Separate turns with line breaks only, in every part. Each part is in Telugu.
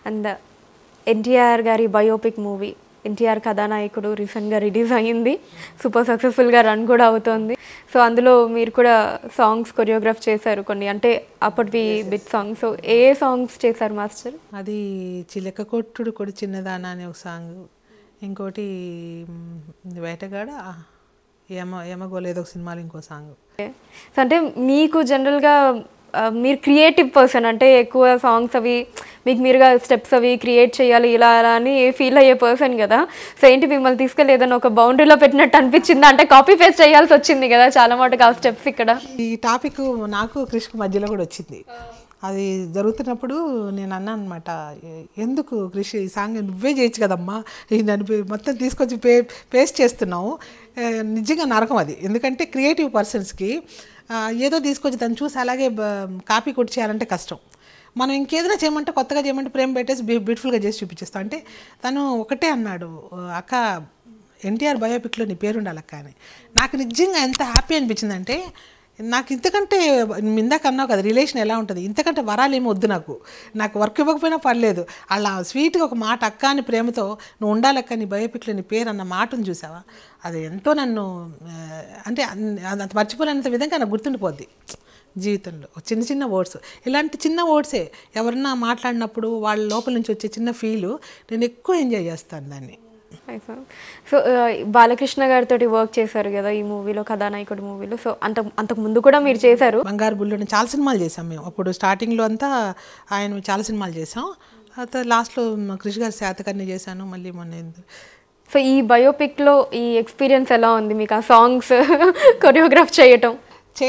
అండ్ ఎన్టీఆర్ గారి బయోపిక్ మూవీ ఎన్టీఆర్ కథానాయకుడు రీసెంట్గా రిలీజ్ అయ్యింది, సూపర్ సక్సెస్ఫుల్గా రన్ కూడా అవుతుంది. సో అందులో మీరు కూడా సాంగ్స్ కొరియోగ్రాఫ్ చేశారు కొన్ని, అంటే అప్పటివి బిట్ సాంగ్స్. సో ఏ సాంగ్స్ చేశారు మాస్టర్?
అది చిలక కొట్టుడు కొడు చిన్నదానా అనే ఒక సాంగ్, ఇంకోటి వేటగాడ ఏమగోలేదో ఒక సినిమాలో ఇంకో సాంగ్.
సో అంటే మీకు జనరల్గా మీరు క్రియేటివ్ పర్సన్, అంటే ఎక్కువ సాంగ్స్ అవి మీకు మీరుగా స్టెప్స్ అవి క్రియేట్ చేయాలి ఇలా అలా అని ఫీల్ అయ్యే పర్సన్ కదా. సో ఏంటి మిమ్మల్ని తీసుకెళ్ళి ఏదైనా ఒక బౌండరీలో పెట్టినట్టు అనిపించిందా? అంటే కాపీ పేస్ట్ చేయాల్సి వచ్చింది కదా చాలా మటుకు ఆ స్టెప్స్. ఇక్కడ
ఈ టాపిక్ నాకు కృష్ణ మధ్యలో కూడా వచ్చింది. అది జరుగుతున్నప్పుడు నేను అన్నాను అనమాట, ఎందుకు కృషి ఈ సాంగ్ నువ్వే చేయొచ్చు కదమ్మా, నన్ను మొత్తం తీసుకొచ్చి పేస్ట్ చేస్తున్నావు. నిజంగా నరకం అది, ఎందుకంటే క్రియేటివ్ పర్సన్స్కి ఏదో తీసుకొచ్చి దాన్ని చూసి అలాగే కాపీ కొట్టి చేయాలంటే కష్టం. మనం ఇంకేదైనా చేయమంటే కొత్తగా చేయమంటే ప్రేమ పెట్టేసి బ్యూటిఫుల్గా చేసి చూపించేస్తాం. అంటే తను ఒకటే అన్నాడు, అక్క ఎన్టీఆర్ బయోపిక్లో నీ పేరు ఉండాలి అక్క అని. నాకు నిజంగా ఎంత హ్యాపీ అనిపించిందంటే, నాకు ఇంతకంటే ఇందాక అన్నావు కదా రిలేషన్ ఎలా ఉంటుంది, ఇంతకంటే వరాలు ఏమి వద్దు. నాకు వర్క్ ఇవ్వకపోయినా పర్లేదు, అలా స్వీట్గా ఒక మాట అక్క అని ప్రేమతో నువ్వు ఉండాలక్క నీ బయోపిక్లో నీ పేరు అన్న మాటను చూసావా, అది ఎంతో నన్ను అంటే అంత మర్చిపోలేనంత విధంగా నాకు గుర్తుండిపోద్ది జీవితంలో. చిన్న చిన్న వర్డ్స్, ఇలాంటి చిన్న వర్డ్సే ఎవరన్నా మాట్లాడినప్పుడు వాళ్ళ లోపల నుంచి వచ్చే చిన్న ఫీలు నేను ఎక్కువ ఎంజాయ్ చేస్తాను దాన్ని.
సో బాలకృష్ణ గారితో వర్క్ చేశారు కదా ఈ మూవీలో, కథానాయకుడు మూవీలో. సో అంతకు ముందు కూడా మీరు చేశారు.
బంగారు బుల్లుని చాలా సినిమాలు చేసాం మేము. అప్పుడు స్టార్టింగ్లో అంతా ఆయన చాలా సినిమాలు చేసాం, తర్వాత లాస్ట్లో కృషి గారి శాతకర్ణి చేశాను, మళ్ళీ మొన్న.
సో ఈ బయోపిక్లో ఈ ఎక్స్పీరియన్స్ ఎలా ఉంది మీకు, ఆ సాంగ్స్ కొరియోగ్రాఫ్ చేయడం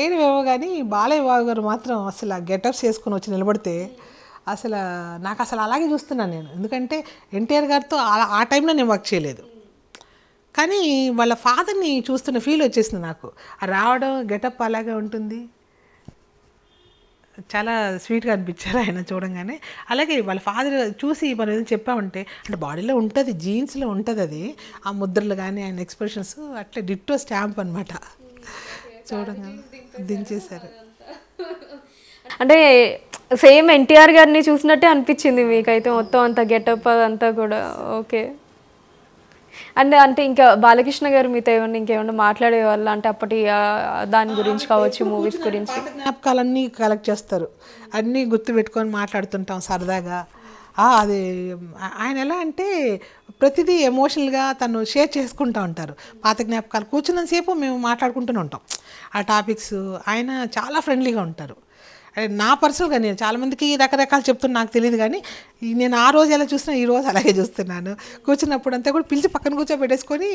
ఏమో కానీ బాలయ్య బాబు గారు మాత్రం అసలు ఆ గెటప్స్ వేసుకొని వచ్చి నిలబడితే అసలు నాకు అసలు అలాగే చూస్తున్నాను నేను. ఎందుకంటే ఎన్టీఆర్ గారితో ఆ టైంలో నేను వర్క్ చేయలేదు, కానీ వాళ్ళ ఫాదర్ని చూస్తున్న ఫీల్ వచ్చేసింది నాకు. రావడం గెటప్ అలాగే ఉంటుంది, చాలా స్వీట్గా అనిపించారు ఆయన చూడంగానే. అలాగే వాళ్ళ ఫాదర్ చూసి మనం ఏదైనా చెప్పామంటే, అంటే బాడీలో ఉంటుంది, జీన్స్లో ఉంటుంది అది, ఆ ముద్రలు కానీ ఆయన ఎక్స్ప్రెషన్స్ అట్లా డిట్టో స్టాంప్ అనమాట. చూడంగా దించేశారు.
అంటే సేమ్ ఎన్టీఆర్ గారిని చూసినట్టే అనిపించింది మీకైతే మొత్తం అంత గెటప్ అదంతా కూడా. ఓకే. అండ్ అంటే ఇంకా బాలకృష్ణ గారు మీతో ఇంకేమన్నా మాట్లాడే వాళ్ళు, అంటే అప్పటి దాని గురించి కావచ్చు, మూవీస్ గురించి
జ్ఞాపకాలన్నీ కలెక్ట్ చేస్తారు, అన్నీ గుర్తు పెట్టుకొని మాట్లాడుతుంటాం సరదాగా. అది ఆయన ఎలా అంటే ప్రతిదీ ఎమోషనల్గా తను షేర్ చేసుకుంటూ ఉంటారు. పాత జ్ఞాపకాలు కూర్చున్నంతసేపు మేము మాట్లాడుకుంటూనే ఉంటాం ఆ టాపిక్స్. ఆయన చాలా ఫ్రెండ్లీగా ఉంటారు. నా పర్సనల్గా నేను చాలామందికి రకరకాలు చెప్తున్నా నాకు తెలియదు, కానీ నేను ఆ రోజు ఎలా చూసినా ఈ రోజు అలాగే చూస్తున్నాను. కూర్చున్నప్పుడు అంతా కూడా పిలిచి పక్కన కూర్చోబెట్టేసుకొని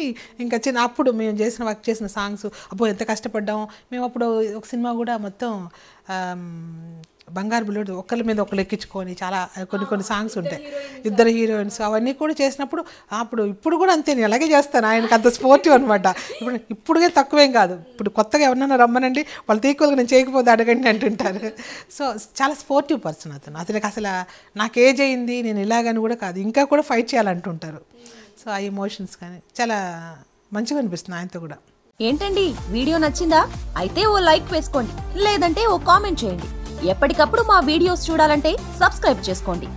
ఇంకా అప్పుడు మేము వర్క్ చేసిన సాంగ్స్ అబ్బో ఎంత కష్టపడ్డాము మేము. అప్పుడు ఒక సినిమా కూడా మొత్తం బంగారు బుల్లెట్ ఒకరి మీద ఒకరు ఎక్కించుకొని చాలా కొన్ని సాంగ్స్ ఉంటాయి, ఇద్దరు హీరోయిన్స్, అవన్నీ కూడా చేసినప్పుడు ఇప్పుడు కూడా అంతే నేను అలాగే చేస్తాను. ఆయనకు అంత స్పోర్టివ్ అనమాట. ఇప్పుడుగా తక్కువేం కాదు, ఇప్పుడు కొత్తగా ఎవరన్నా రమ్మనండి వాళ్ళు ఈక్వల్గా నేను చేయకపోతే అడగండి అంటుంటారు. సో చాలా స్పోర్టివ్ పర్సన్ అతనికి అసలు నాకు ఏజ్ అయింది నేను ఇలాగని కూడా కాదు, ఇంకా కూడా ఫైట్ చేయాలంటుంటారు. సో ఆ ఎమోషన్స్ కానీ చాలా మంచిగా అనిపిస్తుంది ఆయనతో కూడా.
ఏంటండి వీడియో నచ్చిందా? అయితే ఓ లైక్ వేసుకోండి, లేదంటే ఓ కామెంట్ చేయండి. ఎప్పటికప్పుడు మా వీడియోస్ చూడాలంటే సబ్స్క్రైబ్ చేసుకోండి.